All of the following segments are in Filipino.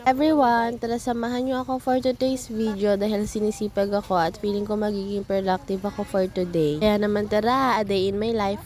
Everyone, tara samahan niyo ako for today's video dahil sinisipag ako at feeling ko magiging productive ako for today. Kaya naman tara, a day in my life.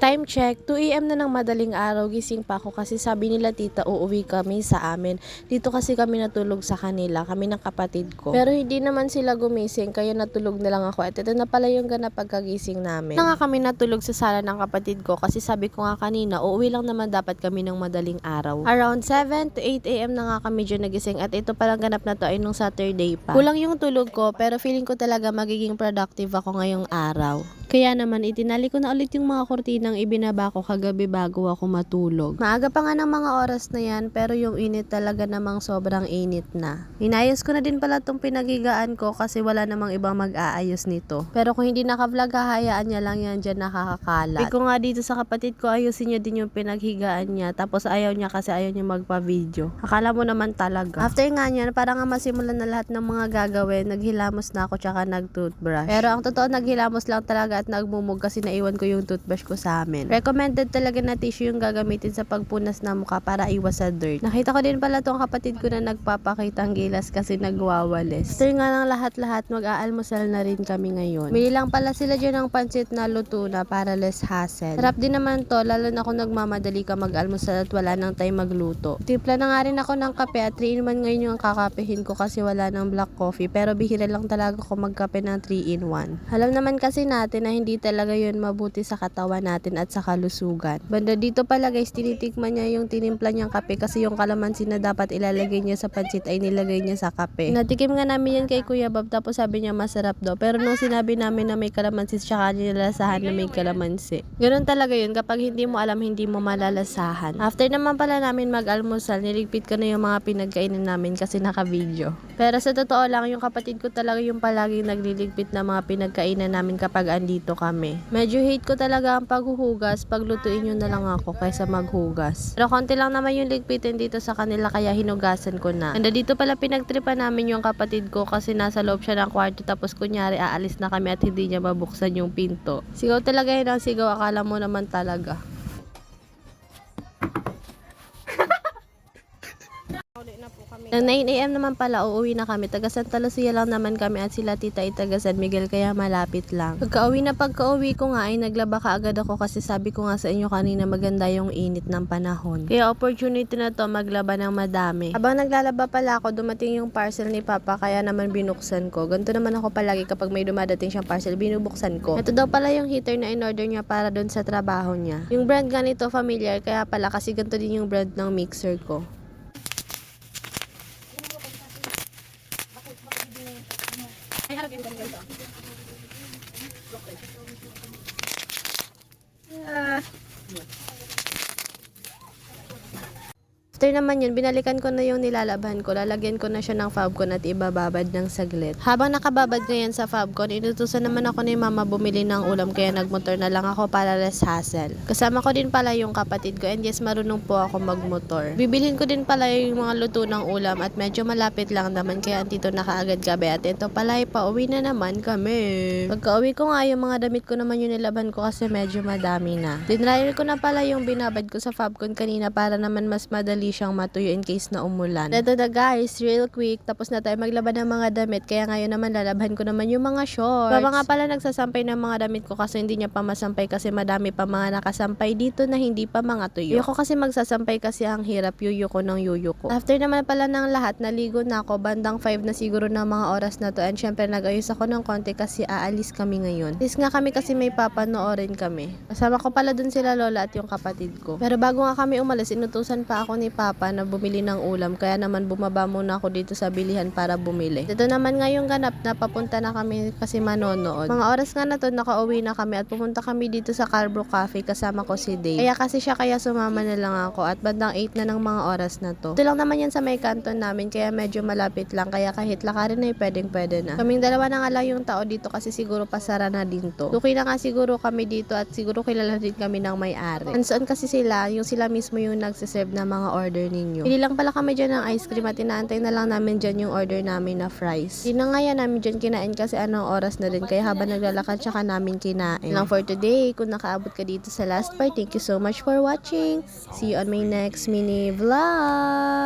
Time check, 2 AM na ng madaling araw, gising pa ako kasi sabi nila tita uuwi kami sa amin. Dito kasi kami natulog sa kanila, kami ng kapatid ko. Pero hindi naman sila gumising, kaya natulog na lang ako at ito na pala yung ganap pagkagising namin. Na nga kami natulog sa sala ng kapatid ko kasi sabi ko nga kanina, uuwi lang naman dapat kami ng madaling araw. Around 7 to 8 AM na nga kami dyan nagising at ito palang ganap na to ay nung Saturday pa. Kulang yung tulog ko pero feeling ko talaga magiging productive ako ngayong araw. Kaya naman itinali ko na ulit yung mga kurtinang ibinaba ko kagabi bago ako matulog. Maaga pa nga ng mga oras na yan pero yung init talaga namang sobrang init na. Inayos ko na din pala tong pinagigaan ko kasi wala namang ibang mag-aayos nito. Pero kung hindi naka-vlog hahayaan niya lang yan dyan nakakakalat. Sabi ko nga dito sa kapatid ko ayusin niya din yung pinaghigaan niya tapos ayaw niya kasi ayaw niya magpa-video. Akala mo naman talaga. After nga niyan para nga masimulan na lahat ng mga gagawin naghilamos na ako tsaka nag-toothbrush. Pero ang totoo naghilamos lang talaga at nagmumug kasi naiwan ko yung toothbrush ko sa amin. Recommended talaga na tissue yung gagamitin sa pagpunas ng mukha para iwas sa dirt. Nakita ko din pala tong kapatid ko na nagpapakitang gilas kasi nagwawalis. After nga ng lahat-lahat mag-aalmusal na rin kami ngayon. Bili lang pala sila dyan ng pansit na luto na para less hassle. Sarap din naman to lalo na kung nagmamadali ka mag-almusal at wala nang time magluto. Timpla na nga rin ako ng kape at 3-in-1 ngayon yung kakapehin ko kasi wala ng black coffee pero bihira lang talaga ako magkape ng 3-in-1. Alam naman kasi natin na hindi talaga yun mabuti sa katawan natin at sa kalusugan. Banda dito pala guys, tinitikman niya yung tinimpla niyang kape kasi yung kalamansi na dapat ilalagay niya sa pansit ay nilagay niya sa kape. Natikim nga namin yan kay Kuya Bob tapos sabi niya masarap daw. Pero nung sinabi namin na may kalamansi tsaka nilalasahan na may kalamansi. Ganun talaga yun, kapag hindi mo alam hindi mo malalasahan. After naman pala namin mag-almusal, niligpit ko na yung mga pinagkainan namin kasi naka-video. Pero sa totoo lang, yung kapatid ko talaga yung palaging nagliligpit na mga pinagkainan namin kapag andito kami. Medyo hate ko talaga ang paghuhugas, paglutuin nyo na lang ako kaysa maghugas. Pero konti lang naman yung ligpitin dito sa kanila kaya hinugasan ko na. And dito pala pinagtripan namin yung kapatid ko kasi nasa loob siya ng kwarto tapos kunyari aalis na kami at hindi niya mabuksan yung pinto. Sigaw talaga yun ang sigaw, akala mo naman talaga. Nang 9 AM naman pala, uuwi na kami. Taga Santa Lucia lang naman kami at sila tita ay taga San Miguel kaya malapit lang. Pagka-uwi ko nga ay naglaba ka agad ako kasi sabi ko nga sa inyo kanina maganda yung init ng panahon. Kaya opportunity na to maglaba ng madami. Habang naglalaba pala ako, dumating yung parcel ni Papa kaya naman binuksan ko. Ganito naman ako palagi kapag may dumadating siyang parcel, binubuksan ko. Ito daw pala yung heater na in-order niya para doon sa trabaho niya. Yung brand ganito familiar kaya pala kasi ganito din yung brand ng mixer ko. After naman yun, binalikan ko na yung nilalabhan ko. Lalagyan ko na siya ng Fabcon at ibababad ng saglit. Habang nakababad ngayon sa Fabcon, inutusan naman ako ni Mama bumili ng ulam kaya nagmotor na lang ako para less hassle. Kasama ko din pala yung kapatid ko and yes, marunong po ako magmotor. Bibilhin ko din pala yung mga luto ng ulam at medyo malapit lang naman kaya antito na kaagad gabi at ito pala ay pauwi na naman kami. Pagka-uwi ko nga yung mga damit ko naman yung nilabhan ko kasi medyo madami na. Dinryer ko na pala yung binabad ko sa Fabcon kanina para naman mas madali siyang matuyo in case na umulan. Ito na guys, real quick, tapos na tayo maglaban ng mga damit kaya ngayon naman lalabhan ko naman yung mga shorts. Baba nga pala nagsasampay ng mga damit ko kasi hindi niya pa masampay kasi madami pa mga nakasampay dito na hindi pa mga tuyo. Yuko kasi magsasampay kasi ang hirap yuyo ko ng yuyo ko. After naman pala ng lahat, naligo na ako, bandang 5 na siguro ng mga oras na to and syempre nag-ayos ako ng konti kasi aalis kami ngayon. Alis nga kami kasi may papanoorin kami. Kasama ko pala dun sila lola at yung kapatid ko. Pero bago nga kami umalis, inutusan pa ako ni Papa na bumili ng ulam kaya naman bumaba muna ako dito sa bilihan para bumili. Dito naman ngayong ganap na papunta na kami kasi manonood. Mga oras nga na to nakauwi na kami at pumunta kami dito sa Carbro Cafe kasama ko si Dave. Kaya kasi siya kaya sumama na lang ako at bandang 8 na ng mga oras na to. Ito lang naman yan sa may kanton namin kaya medyo malapit lang kaya kahit lakarin ay pwede na. Kaming dalawa na nga lang yung tao dito kasi siguro pasara na din to. Luki na nga siguro kami dito at siguro kilala din kami ng may-ari. Hands-on kasi sila, yung sila mismo yung nagsiserve ng mga order ninyo. Pili lang pala kami dyan ng ice cream at inaantay na lang namin dyan yung order namin na fries. Di na nga yan namin dyan kinain kasi anong oras na din. Kaya habang naglalakad tsaka namin kinain. Lang for today. Kung nakaabot ka dito sa last part, thank you so much for watching. See you on my next mini vlog.